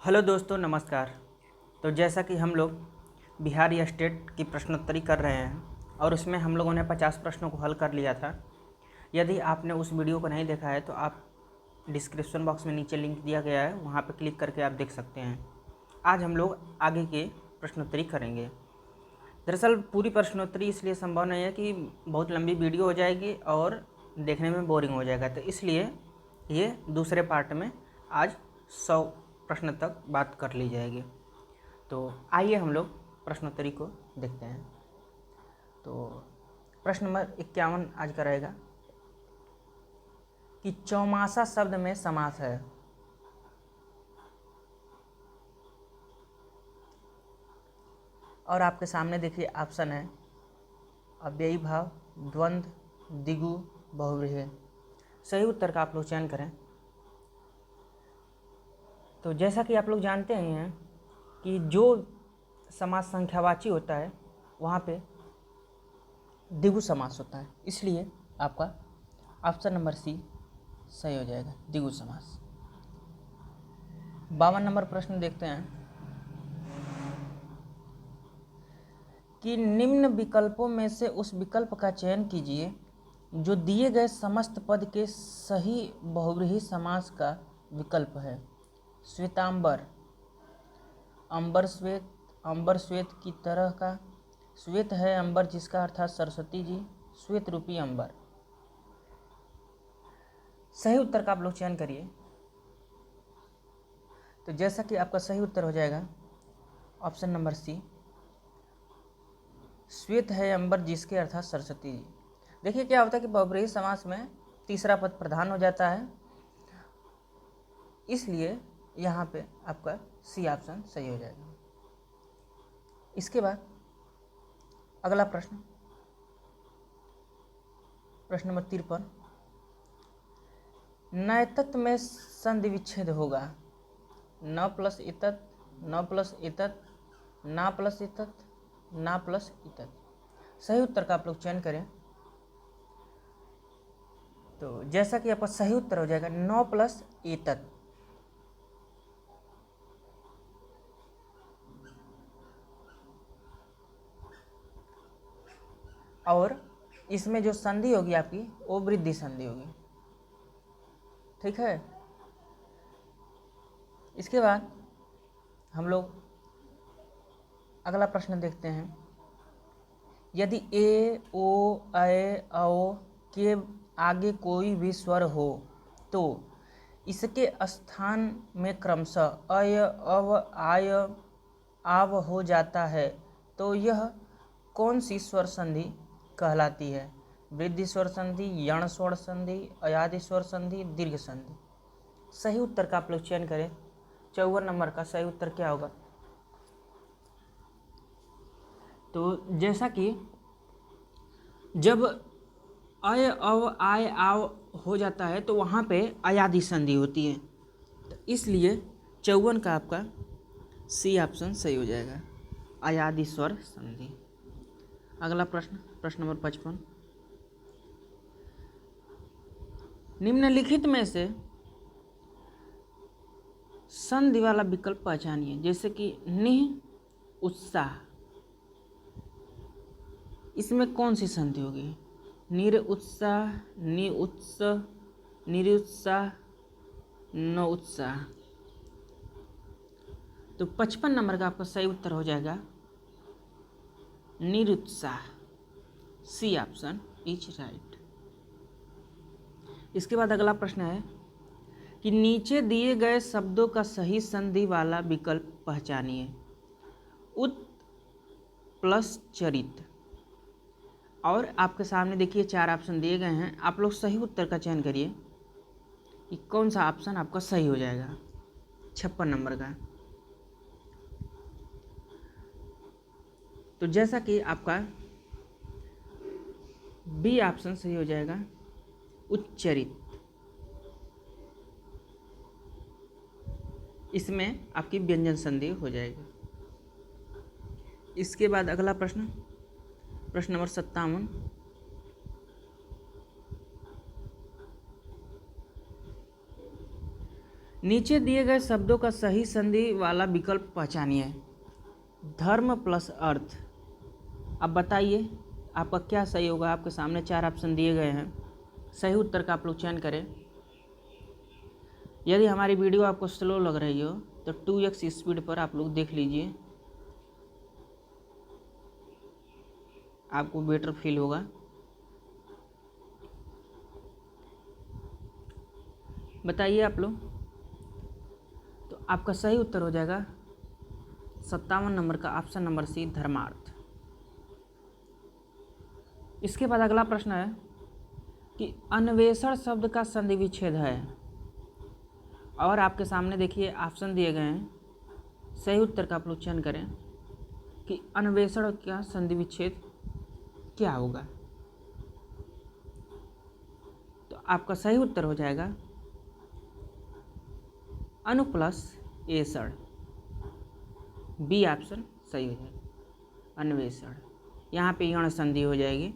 Hello दोस्तों, नमस्कार। तो जैसा कि हम लोग बिहार या स्टेट की प्रश्नोत्तरी कर रहे हैं और उसमें हम लोगों ने 50 प्रश्नों को हल कर लिया था। यदि आपने उस वीडियो को नहीं देखा है तो आप डिस्क्रिप्शन बॉक्स में नीचे लिंक दिया गया है, वहाँ पर क्लिक करके आप देख सकते हैं। आज हम लोग आगे के प्रश्नोत्तरी करेंगे। दरअसल पूरी प्रश्नोत्तरी इसलिए संभव नहीं है कि बहुत लंबी वीडियो हो जाएगी और देखने में बोरिंग हो जाएगा, तो इसलिए ये दूसरे पार्ट में आज 100 प्रश्न तक बात कर ली जाएगी। तो आइए हम लोग प्रश्नोत्तरी को देखते हैं। तो प्रश्न नंबर 51 आज का रहेगा कि चौमासा शब्द में समास है। और आपके सामने देखिए ऑप्शन है अव्ययी भाव, द्वंद्व, द्विगु, बहुव्रीहि। सही उत्तर का आप लोग चयन करें। तो जैसा कि आप लोग जानते ही हैं कि जो समास संख्यावाची होता है वहाँ पे द्विगु समास होता है, इसलिए आपका ऑप्शन नंबर सी सही हो जाएगा, द्विगु समास। 52 नंबर प्रश्न देखते हैं कि निम्न विकल्पों में से उस विकल्प का चयन कीजिए जो दिए गए समस्त पद के सही बहुव्रीहि समास का विकल्प है। श्वेतांबर, अंबर श्वेत, अंबर श्वेत की तरह का, श्वेत है अंबर जिसका अर्थात सरस्वती जी, श्वेत रूपी अंबर। सही उत्तर का आप लोग चयन करिए। तो जैसा कि आपका सही उत्तर हो जाएगा ऑप्शन नंबर सी, श्वेत है अंबर जिसके अर्थात सरस्वती जी। देखिए क्या होता है कि बहुव्रीहि समास में तीसरा पद प्रधान हो जाता है, इसलिए यहाँ पे आपका सी ऑप्शन सही हो जाएगा। इसके बाद अगला प्रश्न, प्रश्न नंबर 53, नयतत में संधि विच्छेद होगा। न प्लस इतत, न प्लस इतत, ना प्लस इतत, ना प्लस इतत। सही उत्तर का आप लोग चयन करें। तो जैसा कि आपका सही उत्तर हो जाएगा न प्लस इतत। और इसमें जो संधि होगी आपकी वो वृद्धि संधि होगी, ठीक है। इसके बाद हम लोग अगला प्रश्न देखते हैं। यदि ए, ओ, ऐ, औ के आगे कोई भी स्वर हो तो इसके स्थान में क्रमशः अय, अव, आय, आव हो जाता है, तो यह कौन सी स्वर संधि कहलाती है? वृद्धि स्वर संधि, यण स्वर संधि, अयादि स्वर संधि, दीर्घ संधि। सही उत्तर का आप लोग चयन करें। 54 नंबर का सही उत्तर क्या होगा? तो जैसा कि जब अय, अव, आय, आव हो जाता है तो वहाँ पे अयादि संधि होती है, तो इसलिए 54 का आपका सी ऑप्शन सही हो जाएगा, अयादि स्वर संधि। अगला प्रश्न, प्रश्न नंबर 55, निम्नलिखित में से संधि वाला विकल्प पहचानिए। जैसे कि निह उत्साह, इसमें कौन सी संधि होगी? निर उत्साह, नि उत्साह, निरुत्साह, न उत्साह। तो 55 नंबर का आपका सही उत्तर हो जाएगा निरुत्साह। C option is right. इसके बाद अगला प्रश्न है कि नीचे दिए गए शब्दों का सही संधि वाला विकल्प पहचानिए। उत प्लस चरित। और आपके सामने देखिए 4 ऑप्शन दिए गए हैं, आप लोग सही उत्तर का चयन करिए कि कौन सा ऑप्शन आपका सही हो जाएगा। 56 नंबर का। तो जैसा कि आपका बी ऑप्शन सही हो जाएगा, उच्चरित। इसमें आपकी व्यंजन संधि हो जाएगी। इसके बाद अगला प्रश्न, प्रश्न नंबर 57, नीचे दिए गए शब्दों का सही संधि वाला विकल्प पहचानिए। धर्म प्लस अर्थ। अब बताइए आपका क्या सही होगा। आपके सामने 4 ऑप्शन दिए गए हैं, सही उत्तर का आप लोग चयन करें। यदि हमारी वीडियो आपको स्लो लग रही हो तो 2x स्पीड पर आप लोग देख लीजिए, आपको बेटर फील होगा। बताइए आप लोग। तो आपका सही उत्तर हो जाएगा 57 नंबर का ऑप्शन नंबर सी, धर्मार्थ। इसके बाद अगला प्रश्न है कि अन्वेषण शब्द का संधि विच्छेद है, और आपके सामने देखिए ऑप्शन दिए गए हैं, सही उत्तर का आप लोग चयन करें कि अन्वेषण का संधि विच्छेद क्या होगा। तो आपका सही उत्तर हो जाएगा अनु प्लस एषण, बी ऑप्शन सही हो जाएगा, अन्वेषण। यहाँ पे यण संधि हो जाएगी।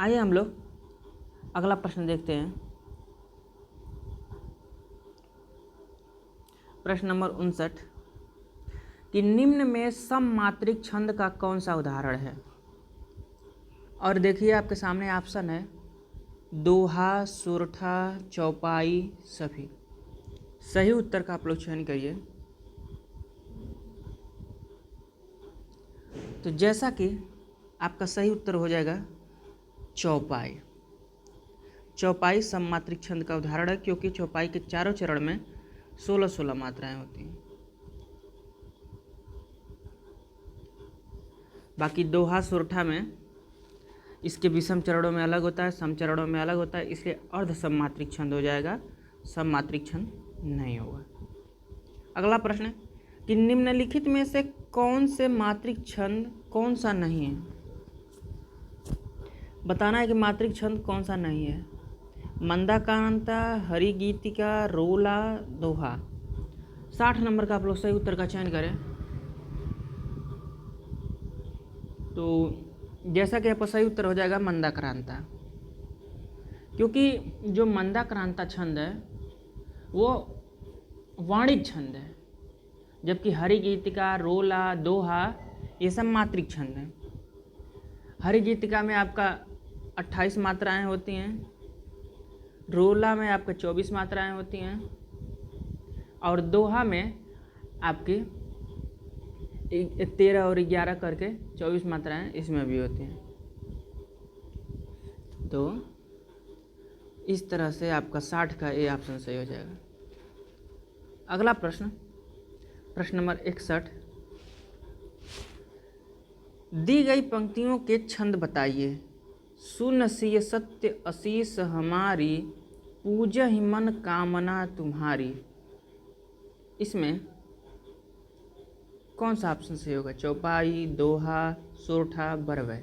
आइए हम लोग अगला प्रश्न देखते हैं। प्रश्न नंबर 59 कि निम्न में सममात्रिक छंद का कौन सा उदाहरण है। और देखिए आपके सामने ऑप्शन है दोहा, सोरठा, चौपाई, सभी। सही उत्तर का आप लोग चयन करिए। तो जैसा कि आपका सही उत्तर हो जाएगा चौपाई। चौपाई सममात्रिक छंद का उदाहरण है, क्योंकि चौपाई के चारों चरण में 16-16 मात्राएं होती हैं। बाकी दोहा, सोरठा में इसके विषम चरणों में अलग होता है, सम चरणों में अलग होता है, इसलिए अर्ध सममात्रिक छंद हो जाएगा, सममात्रिक छंद नहीं होगा। अगला प्रश्न है कि निम्नलिखित में से कौन से मात्रिक छंद कौन सा नहीं है। बताना है कि मात्रिक छंद कौन सा नहीं है। मंदाक्रांता, हरिगीतिका, रोला, दोहा। 60 नंबर का आप लोग सही उत्तर का चयन करें। तो जैसा कि आपका सही उत्तर हो जाएगा मंदाक्रांता, क्योंकि जो मंदाक्रांता छंद है वो वाणिज्य छंद है, जबकि हरिगीतिका, रोला, दोहा ये सब मात्रिक छंद हैं। हरिगीतिका में आपका 28 मात्राएं होती हैं, रोला में आपके 24 मात्राएं होती हैं, और दोहा में आपकी 13 और 11 करके 24 मात्राएं इसमें भी होती हैं। तो इस तरह से आपका 60 का ए ऑप्शन सही हो जाएगा। अगला प्रश्न, प्रश्न नंबर 61 दी गई पंक्तियों के छंद बताइए। सुन सिय सत्य असीस हमारी, पूजहि मन कामना तुम्हारी। इसमें कौन सा ऑप्शन सही होगा। चौपाई, दोहा, सोरठा, बरवै।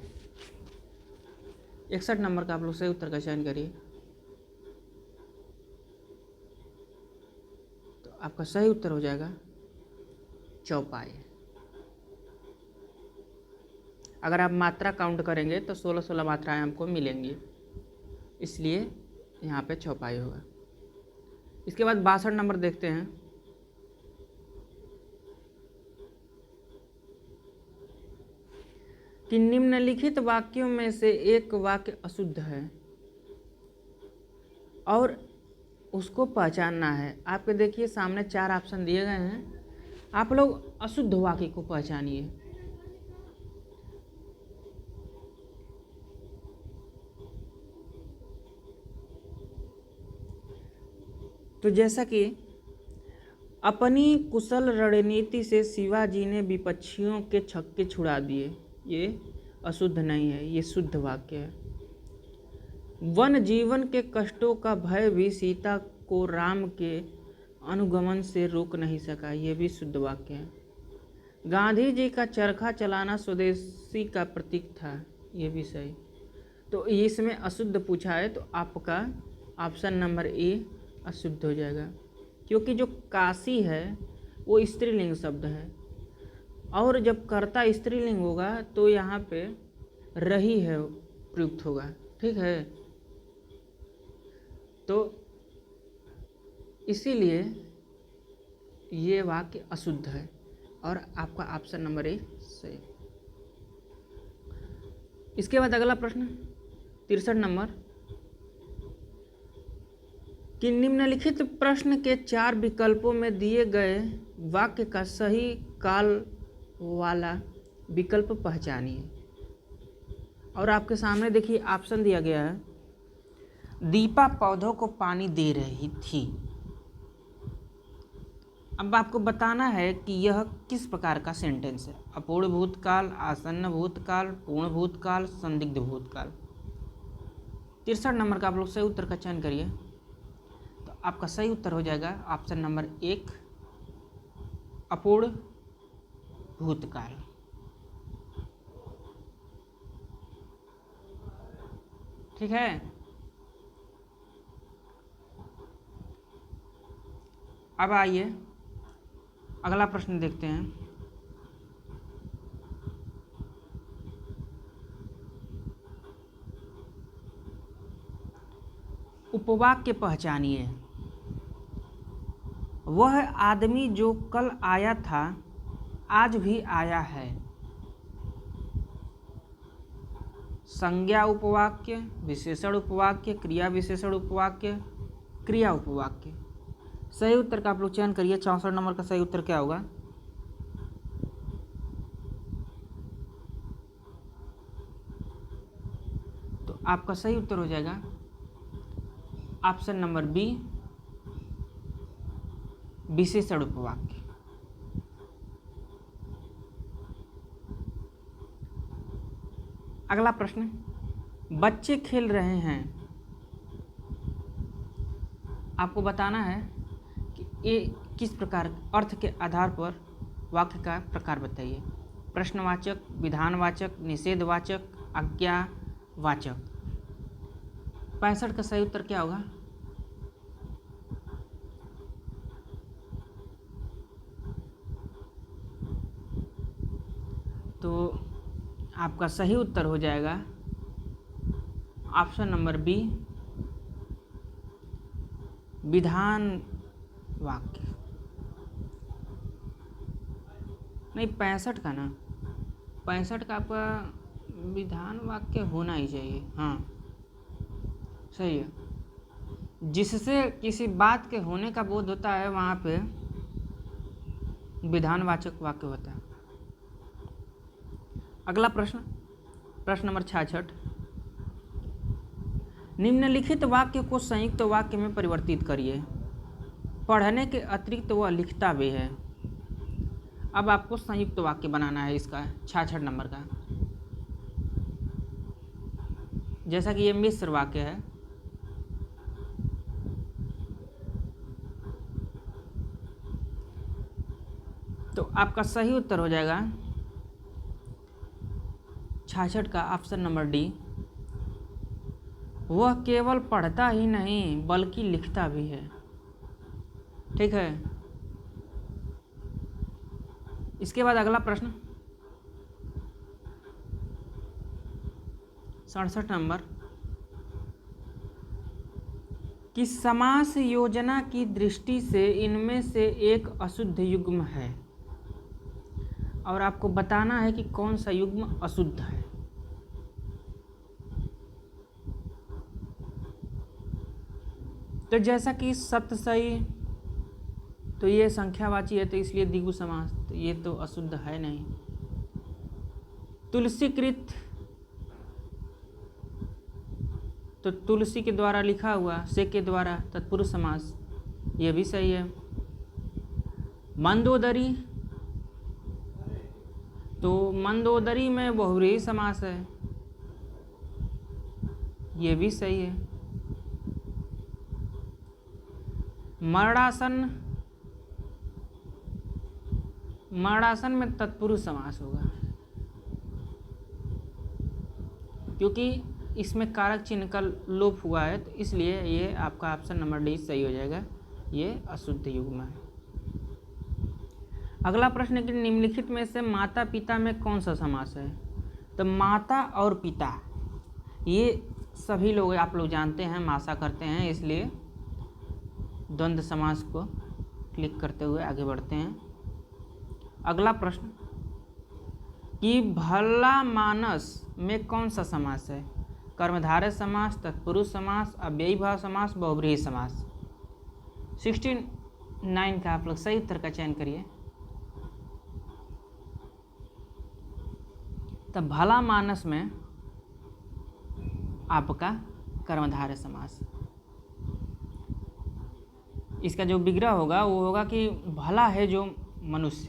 61 नंबर का आप लोग सही उत्तर का चयन करिए। तो आपका सही उत्तर हो जाएगा चौपाई। अगर आप मात्रा काउंट करेंगे तो 16-16 मात्राएं हमको मिलेंगी, इसलिए यहाँ पे चौपाई होगा। इसके बाद 62 नंबर देखते हैं। कि निम्नलिखित वाक्यों में से एक वाक्य अशुद्ध है और उसको पहचानना है। आपके देखिए सामने 4 ऑप्शन दिए गए हैं, आप लोग अशुद्ध वाक्य को पहचानिए। तो जैसा कि अपनी कुशल रणनीति से शिवाजी ने विपक्षियों के छक्के छुड़ा दिए, ये अशुद्ध नहीं है, ये शुद्ध वाक्य है। वन जीवन के कष्टों का भय भी सीता को राम के अनुगमन से रोक नहीं सका, ये भी शुद्ध वाक्य है। गांधी जी का चरखा चलाना स्वदेशी का प्रतीक था, ये भी सही। तो इसमें अशुद्ध पूछा है तो आपका ऑप्शन नंबर ए अशुद्ध हो जाएगा, क्योंकि जो काशी है वो स्त्रीलिंग शब्द है, और जब कर्ता स्त्रीलिंग होगा तो यहाँ पे रही है प्रयुक्त होगा, ठीक है। तो इसीलिए ये वाक्य अशुद्ध है और आपका ऑप्शन नंबर ए सही। इसके बाद अगला प्रश्न 63 नंबर कि निम्नलिखित प्रश्न के 4 विकल्पों में दिए गए वाक्य का सही काल वाला विकल्प पहचानिए। और आपके सामने देखिए ऑप्शन दिया गया है, दीपा पौधों को पानी दे रही थी। अब आपको बताना है कि यह किस प्रकार का सेंटेंस है, अपूर्ण भूतकाल, आसन्न भूतकाल, पूर्ण भूतकाल, संदिग्ध भूतकाल। 63 नंबर का आप लोग सही उत्तर का चयन करिए। तो आपका सही उत्तर हो जाएगा ऑप्शन नंबर 1, अपूर्ण भूतकाल। ठीक है। अब आइए अगला प्रश्न देखते हैं। उपवाक्य पहचानिए। वह आदमी जो कल आया था आज भी आया है। संज्ञा उपवाक्य, विशेषण उपवाक्य, क्रिया विशेषण उपवाक्य, क्रिया उपवाक्य। सही उत्तर का आप लोग चयन करिए। 64 नंबर का सही उत्तर क्या होगा? तो आपका सही उत्तर हो जाएगा ऑप्शन नंबर बी, विशेषण उपवाक्य। अगला प्रश्न, बच्चे खेल रहे हैं। आपको बताना है कि ये किस प्रकार, अर्थ के आधार पर वाक्य का प्रकार बताइए। प्रश्नवाचक, विधानवाचक, निषेधवाचक, आज्ञावाचक। 65 का सही उत्तर क्या होगा? तो आपका सही उत्तर हो जाएगा ऑप्शन नंबर बी, विधान वाक्य। नहीं, 65 का ना, 65 का आपका विधान वाक्य होना ही चाहिए। हाँ सही है। जिससे किसी बात के होने का बोध होता है वहाँ पे विधानवाचक वाक्य होता है। अगला प्रश्न, प्रश्न नंबर 66। निम्नलिखित वाक्य को संयुक्त वाक्य में परिवर्तित करिए। पढ़ने के अतिरिक्त वह लिखता भी है। अब आपको संयुक्त वाक्य बनाना है इसका 66 नंबर का। जैसा कि ये मिश्र वाक्य है, तो आपका सही उत्तर हो जाएगा 66 का ऑप्शन नंबर डी, वह केवल पढ़ता ही नहीं बल्कि लिखता भी है। ठीक है। इसके बाद अगला प्रश्न 67 नंबर कि समास योजना की दृष्टि से इनमें से एक अशुद्ध युग्म है और आपको बताना है कि कौन सा युग्म अशुद्ध है। तो जैसा कि सत्य सही, तो ये संख्यावाची है तो इसलिए द्विगु समास, तो ये तो अशुद्ध है नहीं। तुलसीकृत, तो तुलसी के द्वारा लिखा हुआ, से के द्वारा तत्पुरुष समास, ये भी सही है। मंदोदरी, तो मंदोदरी में बहुव्रीहि समास है, ये भी सही है। मरणासन, मरणासन में तत्पुरुष समास होगा क्योंकि इसमें कारक चिन्ह का लोप हुआ है, तो इसलिए ये आपका ऑप्शन नंबर डी सही हो जाएगा, ये अशुद्ध युग्म है। अगला प्रश्न है कि निम्नलिखित में से माता पिता में कौन सा समास है? तो माता और पिता ये सभी लोग आप लोग जानते हैं, मासा करते हैं, इसलिए द्वंद्व समास को क्लिक करते हुए आगे बढ़ते हैं। अगला प्रश्न कि भला मानस में कौन सा समास है? कर्मधारय समास, तत्पुरुष समास, अव्ययीभाव समास, बहुव्रीहि समास। 69 का आप लोग सही उत्तर का चयन करिए। तब भला मानस में आपका कर्मधारय समास, इसका जो विग्रह होगा वो होगा कि भला है जो मनुष्य।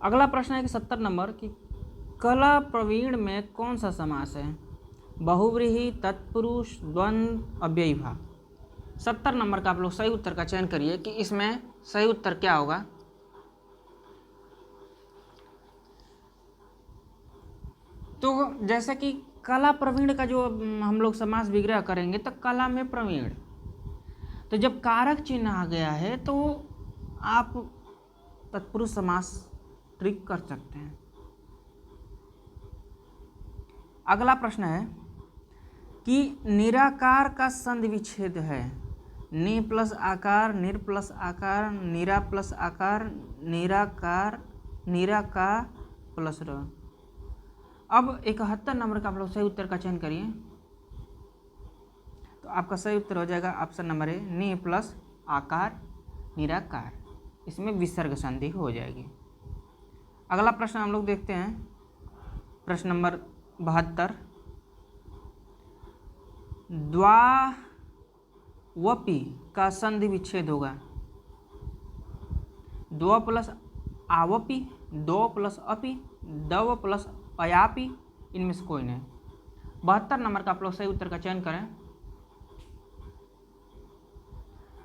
अगला प्रश्न है कि 70 नंबर कि कला प्रवीण में कौन सा समास है? बहुव्रीहि, तत्पुरुष, द्वंद्व, अव्ययीभाव। 70 नंबर का आप लोग सही उत्तर का चयन करिए कि इसमें सही उत्तर क्या होगा। तो जैसे कि कला प्रवीण का जो हम लोग समास विग्रह करेंगे तो कला में प्रवीण, तो जब कारक चिन्ह आ गया है तो आप तत्पुरुष समास ट्रिक कर सकते हैं। अगला प्रश्न है कि निराकार का संधि विच्छेद है। नि प्लस आकार, निर प्लस आकार, निरा प्लस आकार, निराकार, निरा का प्लस र। अब 71 नंबर का आप लोग सही उत्तर का चयन करिए। तो आपका सही उत्तर हो जाएगा ऑप्शन नंबर ए, नि प्लस आकार, निराकार। इसमें विसर्ग संधि हो जाएगी। अगला प्रश्न हम लोग देखते हैं, प्रश्न नंबर 72। द्वावपि का संधि विच्छेद होगा। द्व प्लस आवपि, दो प्लस अपि, दव प्लस अयापि, इनमें से कोई नहीं। 72 नंबर का आप लोग सही उत्तर का चयन करें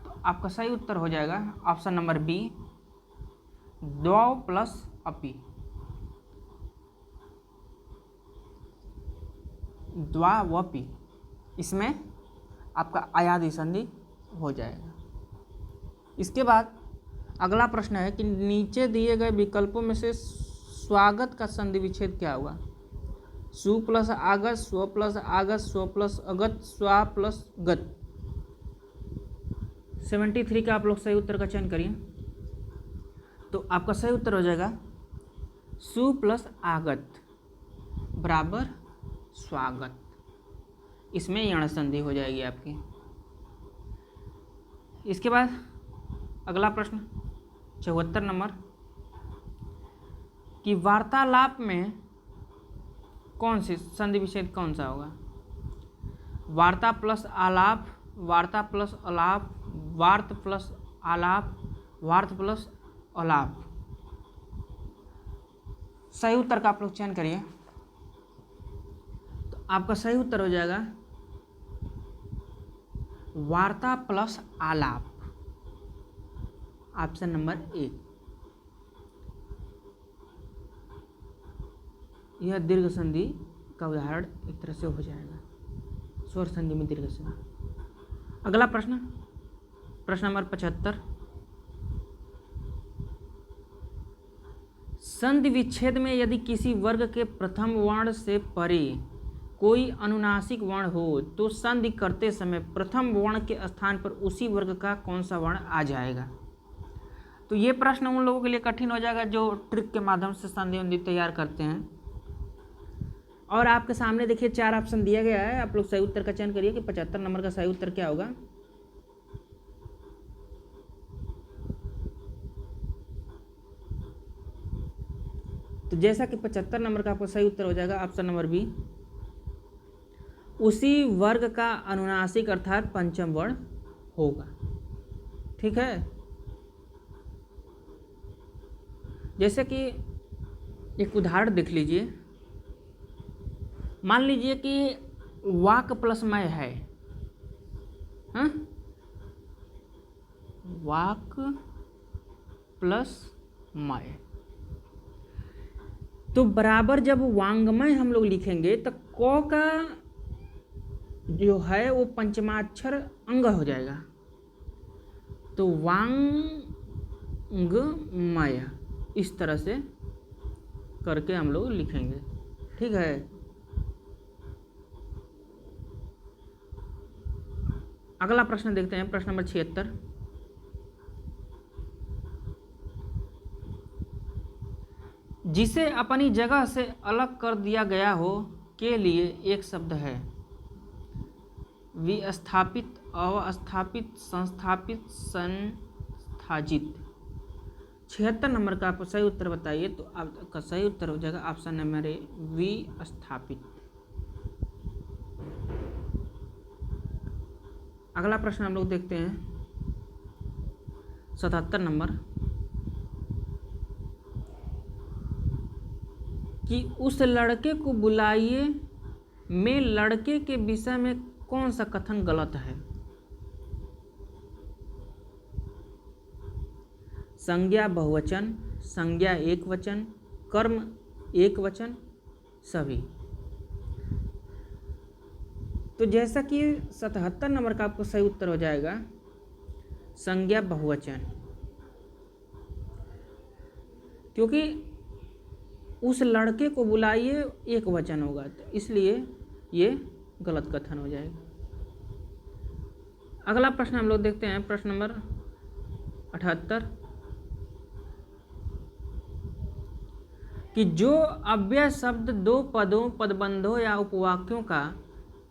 तो आपका सही उत्तर हो जाएगा ऑप्शन नंबर बी, द्व प्लस अपि। द्वावपि, इसमें आपका अयादि संधि हो जाएगा। इसके बाद अगला प्रश्न है कि नीचे दिए गए विकल्पों में से स्वागत का संधि विच्छेद क्या होगा? सु प्लस आगत, स्व प्लस आगत, स्व प्लस अगत, स्वा प्लस गत। 73 का आप लोग सही उत्तर का चयन करिए। तो आपका सही उत्तर हो जाएगा सु प्लस आगत बराबर स्वागत। इसमें यण संधि हो जाएगी आपकी। इसके बाद अगला प्रश्न 74 नंबर कि वार्तालाप में कौन सी संधि विच्छेद कौन सा होगा? वार्ता प्लस आलाप, वार्ता प्लस अलाप, वार्त प्लस आलाप, वार्त प्लस अलाप। सही उत्तर का आप लोग चयन करिए। तो आपका सही उत्तर हो जाएगा वार्ता प्लस आलाप, ऑप्शन नंबर ए। यह दीर्घ संधि का उदाहरण एक तरह से हो जाएगा, स्वर संधि में दीर्घ संधि। अगला प्रश्न, प्रश्न नंबर 75। संधि विच्छेद में यदि किसी वर्ग के प्रथम वर्ण से परे कोई अनुनासिक वर्ण हो तो संधि करते समय प्रथम वर्ण के स्थान पर उसी वर्ग का कौन सा वर्ण आ जाएगा? तो ये प्रश्न उन लोगों के लिए कठिन हो जाएगा जो ट्रिक के माध्यम से संधि वंधि तैयार करते हैं। और आपके सामने देखिए 4 ऑप्शन दिया गया है, आप लोग सही उत्तर का चयन करिए कि 75 नंबर का सही उत्तर क्या होगा। तो जैसा कि 75 नंबर का आपको सही उत्तर हो जाएगा ऑप्शन नंबर बी, उसी वर्ग का अनुनासिक अर्थात पंचम वर्ण होगा। ठीक है, जैसे कि एक उदाहरण देख लीजिए। मान लीजिए कि वाक प्लस मैं है, हाँ? वाक प्लस मैं, तो बराबर जब वांग्मय हम लोग लिखेंगे तो क का जो है वो पंचमाक्षर अंग हो जाएगा। तो वांग्मय इस तरह से करके हम लोग लिखेंगे। ठीक है, अगला प्रश्न देखते हैं, प्रश्न नंबर 76। जिसे अपनी जगह से अलग कर दिया गया हो के लिए एक शब्द है। विस्थापित, अवस्थापित, संस्थापित, संस्थाजित। 76 नंबर का आप सही उत्तर बताइए। तो आपका सही उत्तर हो जाएगा ऑप्शन नंबर ए, विस्थापित। अगला प्रश्न हम लोग देखते हैं 77 नंबर, कि उस लड़के को बुलाइए में लड़के के विषय में कौन सा कथन गलत है। संज्ञा बहुवचन, संज्ञा एक वचन, कर्म एक वचन, सभी। तो जैसा कि 77 नंबर का आपको सही उत्तर हो जाएगा संज्ञा बहुवचन, क्योंकि उस लड़के को बुलाइए एक वचन होगा, तो इसलिए ये गलत कथन हो जाएगा। अगला प्रश्न हम लोग देखते हैं, प्रश्न नंबर 78, कि जो अव्यय शब्द दो पदों, पदबंधों या उपवाक्यों का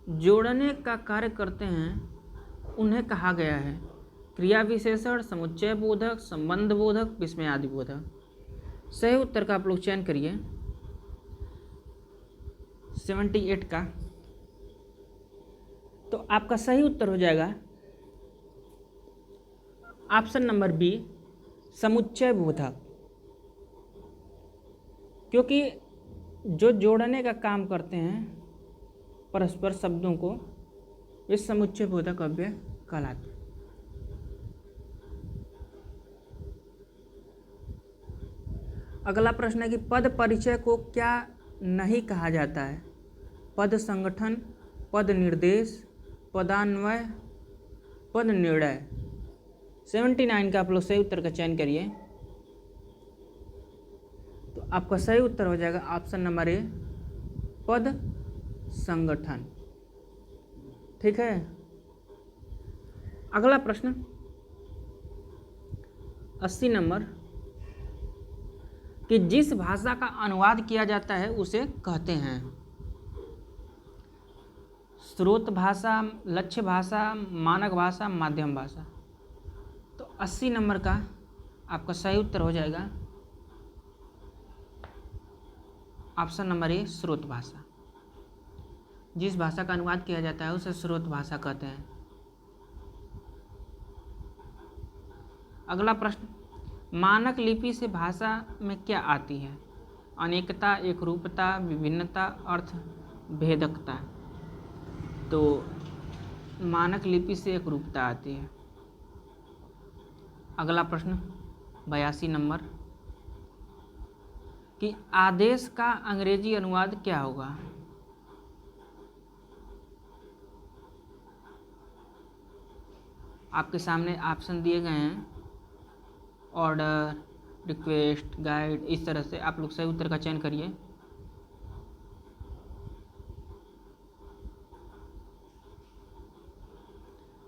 जोड़ने का कार्य करते हैं उन्हें कहा गया है। क्रिया विशेषण, समुच्चय बोधक, संबंध बोधक, विस्मयादि बोधक। सही उत्तर का आप लोग चयन करिए 78 का। तो आपका सही उत्तर हो जाएगा ऑप्शन नंबर बी, समुच्चय बोधक, क्योंकि जो जोड़ने का काम करते हैं परस्पर शब्दों को, वे समुच्चय बोधक अव्यय कहलाते हैं। अगला प्रश्न है कि पद परिचय को क्या नहीं कहा जाता है। पद संगठन, पद निर्देश, पदान्वय, पद निर्णय। 79 का आप लोग सही उत्तर का चयन करिए। तो आपका सही उत्तर हो जाएगा ऑप्शन नंबर ए, पद संगठन। ठीक है। अगला प्रश्न 80 नंबर, कि जिस भाषा का अनुवाद किया जाता है उसे कहते हैं स्रोत भाषा, लक्ष्य भाषा, मानक भाषा, माध्यम भाषा। तो 80 नंबर का आपका सही उत्तर हो जाएगा ऑप्शन नंबर ए, स्रोत भाषा। जिस भाषा का अनुवाद किया जाता है उसे स्रोत भाषा कहते हैं। अगला प्रश्न, मानक लिपि से भाषा में क्या आती है। अनेकता, एकरूपता, विभिन्नता, अर्थ भेदकता। तो मानक लिपि से एकरूपता आती है। अगला प्रश्न 82 नंबर, कि आदेश का अंग्रेजी अनुवाद क्या होगा। आपके सामने ऑप्शन दिए गए हैं, ऑर्डर, रिक्वेस्ट, गाइड, इस तरह से आप लोग सही उत्तर का चयन करिए।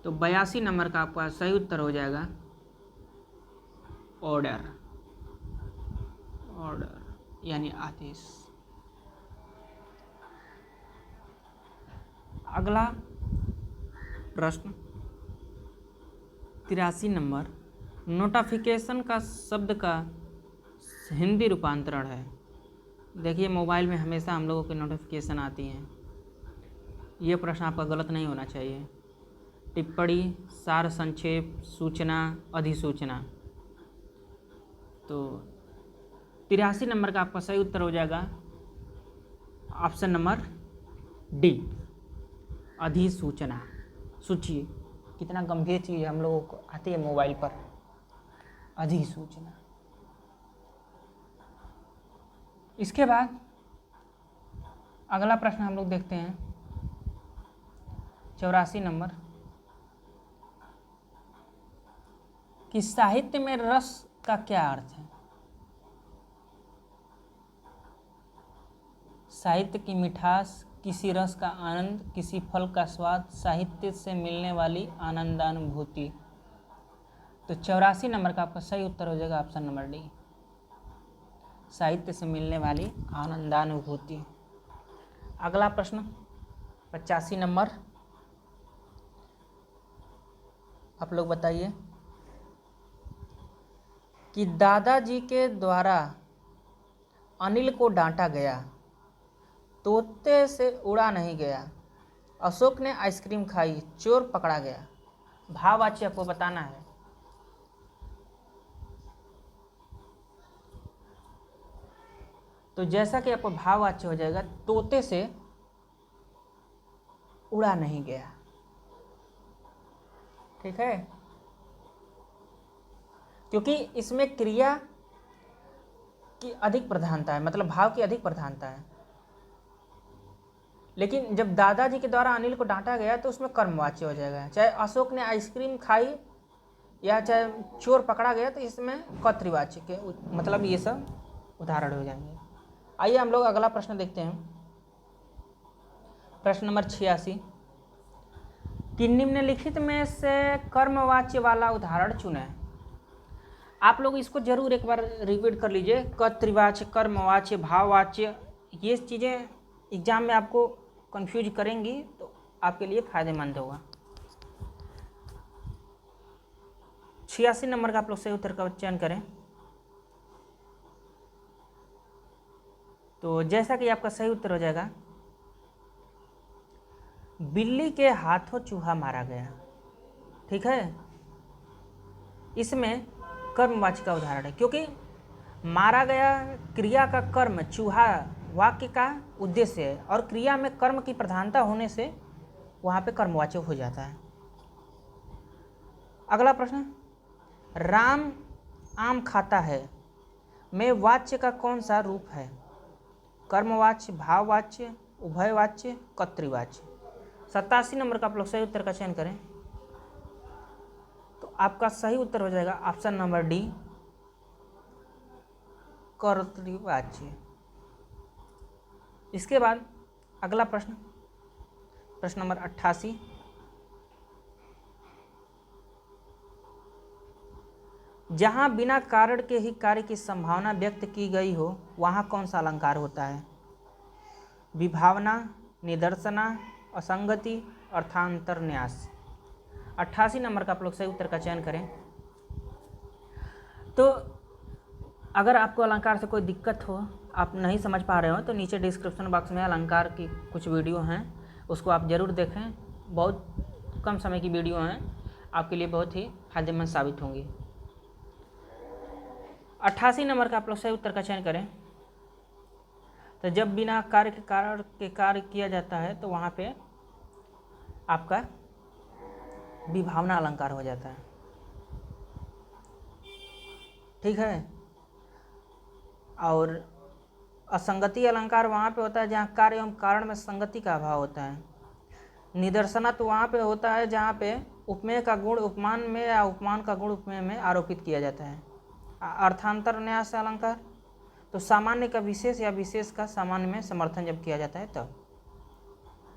तो 82 नंबर का आपका सही उत्तर हो जाएगा ऑर्डर, ऑर्डर यानी आदेश। अगला प्रश्न 83 नंबर, नोटिफिकेशन का शब्द का हिंदी रूपांतरण है। देखिए मोबाइल में हमेशा हम लोगों की नोटिफिकेशन आती हैं, ये प्रश्न आपका गलत नहीं होना चाहिए। टिप्पणी, सार संक्षेप, सूचना, अधिसूचना। तो 83 नंबर का आपका सही उत्तर हो जाएगा ऑप्शन नंबर डी, अधिसूचना। सोचिए कितना गंभीर चीज़ हम लोगों को आती है मोबाइल पर, अधिसूचना। इसके बाद अगला प्रश्न हम लोग देखते हैं 84 नंबर, कि साहित्य में रस का क्या अर्थ है। साहित्य की मिठास, किसी रस का आनंद, किसी फल का स्वाद, साहित्य से मिलने वाली आनंदानुभूति। तो 84 नंबर का आपका सही उत्तर हो जाएगा ऑप्शन नंबर डी, साहित्य से मिलने वाली आनंदानुभूति। अगला प्रश्न 85 नंबर, आप लोग बताइए कि दादाजी के द्वारा अनिल को डांटा गया, तोते से उड़ा नहीं गया, अशोक ने आइसक्रीम खाई, चोर पकड़ा गया। भाववाच्य आपको बताना है। तो जैसा कि आपको भाववाच्य हो जाएगा, तोते से उड़ा नहीं गया। ठीक है, क्योंकि इसमें क्रिया की अधिक प्रधानता है, मतलब भाव की अधिक प्रधानता है। लेकिन जब दादाजी के द्वारा अनिल को डांटा गया तो उसमें कर्मवाच्य हो जाएगा। चाहे अशोक ने आइसक्रीम खाई या चाहे चोर पकड़ा गया, तो इसमें कर्तृवाच्य के मतलब ये सब उदाहरण हो जाएंगे। आइए हम लोग अगला प्रश्न देखते हैं। प्रश्न नंबर 86 कि निम्नलिखित में से कर्मवाच्य वाला उदाहरण चुनें। आप लोग इसको जरूर एक बार रिपीट कर लीजिए। कर्तृवाच्य, कर्मवाच्य, भाववाच्य, ये चीज़ें एग्जाम में आपको कंफ्यूज करेंगी, तो आपके लिए फायदेमंद होगा। 86 नंबर का आप लोग सही उत्तर का चयन करें। तो जैसा कि आपका सही उत्तर हो जाएगा, बिल्ली के हाथों चूहा मारा गया। ठीक है, इसमें कर्मवाच्य का उदाहरण है, क्योंकि मारा गया क्रिया का कर्म, चूहा वाक्य का उद्देश्य है, और क्रिया में कर्म की प्रधानता होने से वहाँ पे कर्मवाच्य हो जाता है। अगला प्रश्न, राम आम खाता है में वाच्य का कौन सा रूप है? कर्मवाच्य, भाववाच्य, उभयवाच्य, कर्तृवाच्य। 87 नंबर का आप लोग सही उत्तर का चयन करें। तो आपका सही उत्तर हो जाएगा ऑप्शन नंबर डी, कर्तृवाच्य। इसके बाद अगला प्रश्न, प्रश्न नंबर 88 जहां बिना कारण के ही कार्य की संभावना व्यक्त की गई हो, वहां कौन सा अलंकार होता है? विभावना, निदर्शना, असंगति, अर्थांतरन्यास। 88 नंबर का आप लोग सही उत्तर का चयन करें। तो अगर आपको अलंकार से कोई दिक्कत हो, आप नहीं समझ पा रहे हो, तो नीचे डिस्क्रिप्शन बॉक्स में अलंकार की कुछ वीडियो हैं, उसको आप ज़रूर देखें। बहुत कम समय की वीडियो हैं, आपके लिए बहुत ही फायदेमंद साबित होंगी। 88 नंबर का आप लोग सही उत्तर का चयन करें। तो जब बिना कार्य के कारण के कार्य किया जाता है, तो वहाँ पे आपका विभावना अलंकार हो जाता है। ठीक है, और असंगति अलंकार वहाँ पे होता है जहाँ कार्य एवं कारण में संगति का अभाव होता है। निदर्शना तो वहाँ पे होता है जहाँ पे उपमेय का गुण उपमान में या उपमान का गुण उपमेय में आरोपित किया जाता है। अर्थांतरन्यास अलंकार तो सामान्य का विशेष या विशेष का सामान्य में समर्थन जब किया जाता है तब।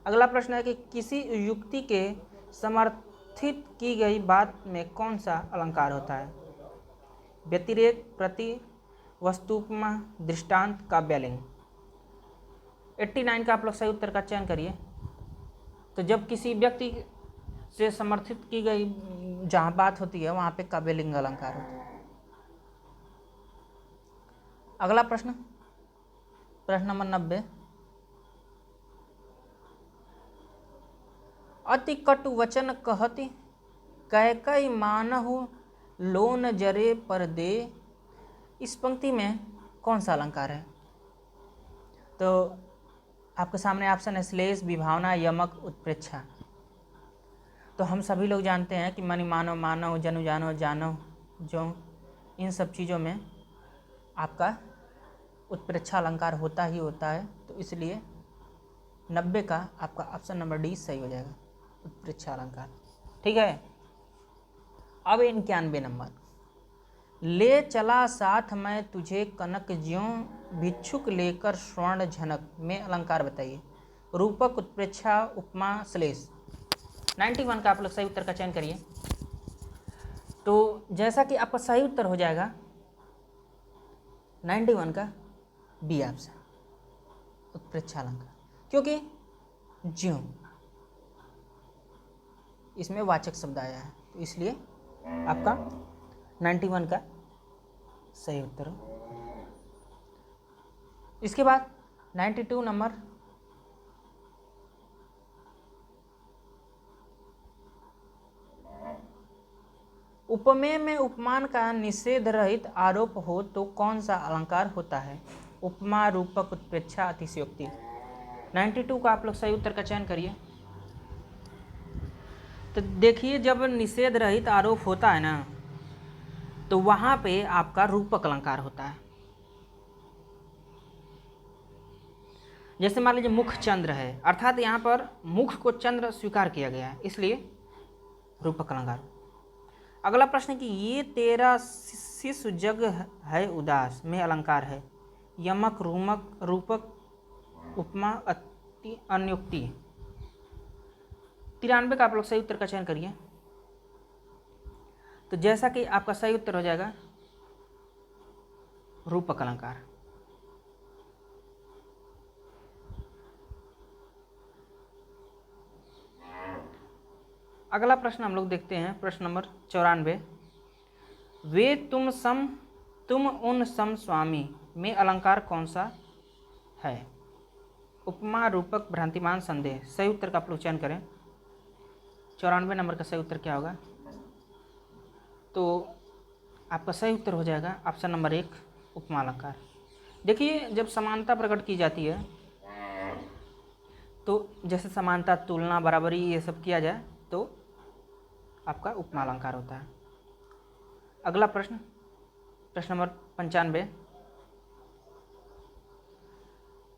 अगला प्रश्न है कि किसी युक्ति के समर्थित की गई बात में कौन सा अलंकार होता है? व्यतिरेक, प्रति, वस्तुपमा, दृष्टांत, काव्यालिंग। 89 का आप लोग सही उत्तर का चयन करिए। तो जब किसी व्यक्ति से समर्थित की गई जहाँ बात होती है, वहाँ पे काव्यलिंग अलंकार होता है। अगला प्रश्न, प्रश्न नंबर 90 अति कटु वचन कहति कैकई मानहु लोन जरे पर दे। इस पंक्ति में कौन सा अलंकार है? तो आपके सामने ऑप्शन है श्लेष, विभावना, यमक, उत्प्रेक्षा। तो हम सभी लोग जानते हैं कि मनि मानो, मानव, जनु जानो, जानो, जो इन सब चीज़ों में आपका उत्प्रेक्षा अलंकार होता ही होता है। तो इसलिए 90 का आपका ऑप्शन नंबर डी सही हो जाएगा, उत्प्रेक्षा अलंकार। ठीक है, अब 91 नंबर, ले चला साथ मैं तुझे कनक ज्यों भिक्षुक लेकर स्वर्ण झनक में अलंकार बताइए। रूपक, उत्प्रेक्षा, उपमा, श्लेष। 91 का आप लोग सही उत्तर का चयन करिए। तो जैसा कि आपका सही उत्तर हो जाएगा 91 का बी ऑप्शन, उत्प्रेक्षा अलंकार, क्योंकि ज्यों इसमें वाचक शब्द आया है, तो इसलिए आपका 91 का सही उत्तर हो। इसके बाद 92 नंबर, उपमेय में उपमान का निषेध रहित आरोप हो तो कौन सा अलंकार होता है? उपमा, रूपक, उत्प्रेक्षा, अतिशयोक्ति। 92 का आप लोग सही उत्तर का चयन करिए। तो देखिए, जब निषेध रहित आरोप होता है ना, तो वहां पे आपका रूपक अलंकार होता है। जैसे मान लीजिए मुख चंद्र है, अर्थात यहाँ पर मुख को चंद्र स्वीकार किया गया है, इसलिए रूपक अलंकार। अगला प्रश्न कि ये तेरा शिशु जग है उदास में अलंकार है? यमक, रूमक, रूपक, उपमा, अति, अन्योक्ति। 93 का आप लोग सही उत्तर का चयन करिए। तो जैसा कि आपका सही उत्तर हो जाएगा रूपक अलंकार। अगला प्रश्न हम लोग देखते हैं, प्रश्न नंबर 94। वे तुम उन सम स्वामी में अलंकार कौन सा है? उपमा, रूपक, भ्रांतिमान, संदेह। सही उत्तर का आप लोग चयन करें। 94 नंबर का सही उत्तर क्या होगा? तो आपका सही उत्तर हो जाएगा ऑप्शन नंबर 1, उपमा अलंकार। देखिए, जब समानता प्रकट की जाती है, तो जैसे समानता, तुलना, बराबरी, ये सब किया जाए तो आपका उपमा अलंकार होता है। अगला प्रश्न, प्रश्न नंबर 95।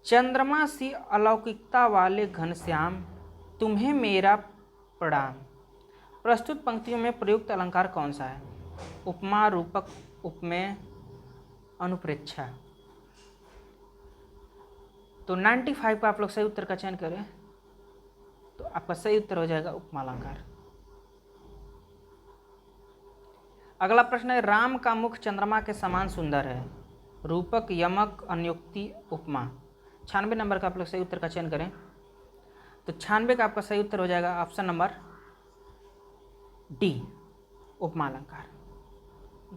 चंद्रमा सी अलौकिकता वाले घनश्याम, तुम्हें मेरा प्रणाम। प्रस्तुत पंक्तियों में प्रयुक्त अलंकार कौन सा है? उपमा, रूपक, उपमेय, अनुप्रेक्षा। तो 95 का आप लोग सही उत्तर का चयन करें, तो आपका सही उत्तर हो जाएगा उपमा अलंकार। अगला प्रश्न है, राम का मुख चंद्रमा के समान सुंदर है। रूपक, यमक, अन्योक्ति, उपमा। 96 नंबर का आप लोग सही उत्तर का चयन करें। तो 96 का आपका सही उत्तर हो जाएगा ऑप्शन नंबर डी, उपमा अलंकार।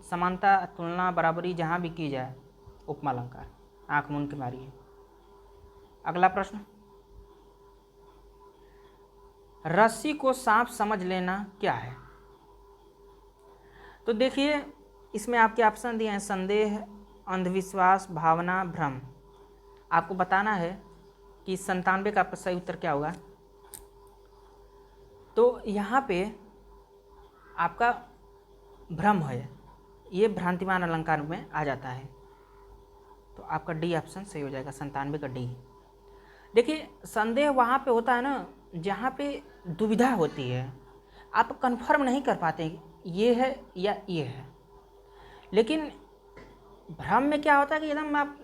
समानता, तुलना, बराबरी जहाँ भी की जाए, उपमा अलंकार। आंख मूंद के मारिए। अगला प्रश्न, रस्सी को सांप समझ लेना क्या है? तो देखिए, इसमें आपके ऑप्शन दिए हैं संदेह, अंधविश्वास, भावना, भ्रम। आपको बताना है कि 97 का आपका सही उत्तर क्या होगा। तो यहाँ पे आपका भ्रम है, ये भ्रांतिमान अलंकार में आ जाता है, तो आपका डी ऑप्शन सही हो जाएगा, 97 का डी। देखिए, संदेह वहाँ पे होता है ना जहाँ पे दुविधा होती है, आप कंफर्म नहीं कर पाते ये है या ये है। लेकिन भ्रम में क्या होता है कि एकदम आप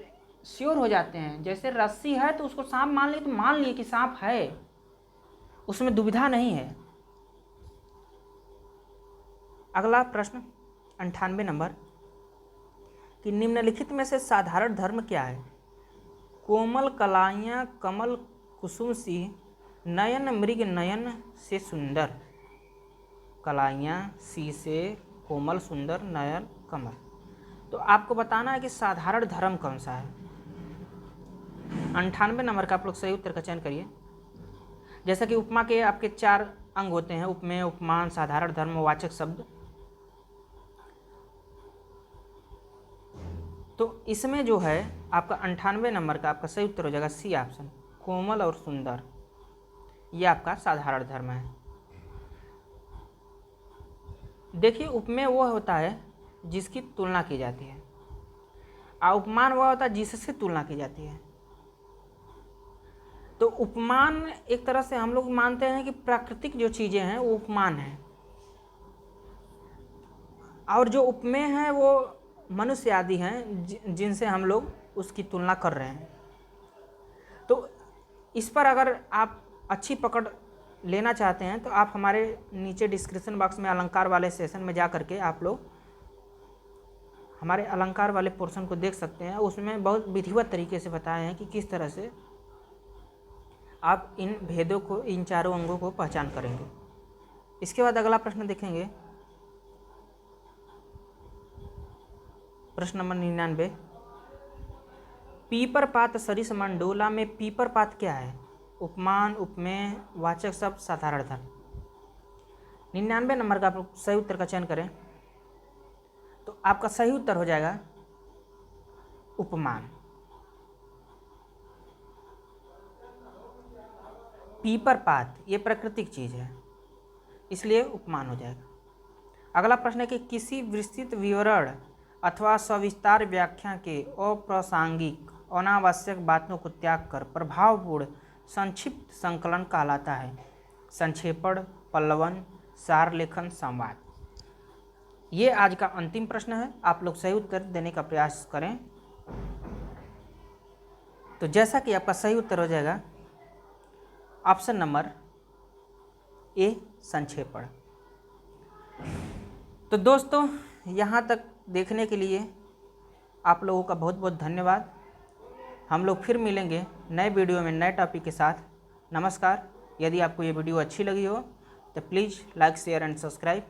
श्योर हो जाते हैं, जैसे रस्सी है तो उसको सांप मान लिए, तो मान लिए कि सांप है, उसमें दुविधा नहीं है। अगला प्रश्न 98 नंबर कि निम्नलिखित में से साधारण धर्म क्या है? कोमल कलाइयाँ कमल कुसुम सी, नयन मृग नयन से सुंदर। कलाइयाँ सी से कोमल, सुंदर, नयन, कमल। तो आपको बताना है कि साधारण धर्म कौन सा है। 98 नंबर का आप लोग सही उत्तर का चयन करिए। जैसा कि उपमा के आपके 4 अंग होते हैं, उपमेय, उपमान, साधारण धर्म, वाचक शब्द। तो इसमें जो है आपका 98 नंबर का आपका सही उत्तर हो जाएगा सी ऑप्शन, कोमल और सुंदर। ये आपका साधारण धर्म है। देखिए, उपमेय वो होता है जिसकी तुलना की जाती है, और उपमान वह होता है जिससे तुलना की जाती है। तो उपमान एक तरह से हम लोग मानते हैं कि प्राकृतिक जो चीज़ें हैं वो उपमान है, और जो उपमेय हैं वो मनुष्य आदि हैं जिनसे हम लोग उसकी तुलना कर रहे हैं। तो इस पर अगर आप अच्छी पकड़ लेना चाहते हैं तो आप हमारे नीचे डिस्क्रिप्शन बॉक्स में अलंकार वाले सेशन में जा करके आप लोग हमारे अलंकार वाले पोर्शन को देख सकते हैं। उसमें बहुत विधिवत तरीके से बताए हैं कि किस तरह से आप इन भेदों को, इन चारों अंगों को पहचान करेंगे। इसके बाद अगला प्रश्न देखेंगे, प्रश्न नंबर 99। पीपर पात सरिस मंडोला में पीपर पात क्या है? उपमान, उपमेय, वाचक शब्द, साधारण धर्म। 99 नंबर का आप सही उत्तर का चयन करें तो आपका सही उत्तर हो जाएगा उपमान। पीपर पात ये प्राकृतिक चीज है, इसलिए उपमान हो जाएगा। अगला प्रश्न है कि किसी विस्तृत विवरण अथवा सविस्तार व्याख्या के अप्रासंगिक अनावश्यक बातों को त्याग कर प्रभावपूर्ण संक्षिप्त संकलन कहलाता है? संक्षेपण, पल्लवन, सार लेखन, संवाद। ये आज का अंतिम प्रश्न है, आप लोग सही उत्तर देने का प्रयास करें। तो जैसा कि आपका सही उत्तर हो जाएगा ऑप्शन नंबर ए, संक्षेपण। तो दोस्तों, यहाँ तक देखने के लिए आप लोगों का बहुत बहुत धन्यवाद। हम लोग फिर मिलेंगे नए वीडियो में नए टॉपिक के साथ। नमस्कार। यदि आपको ये वीडियो अच्छी लगी हो तो please like, share and subscribe.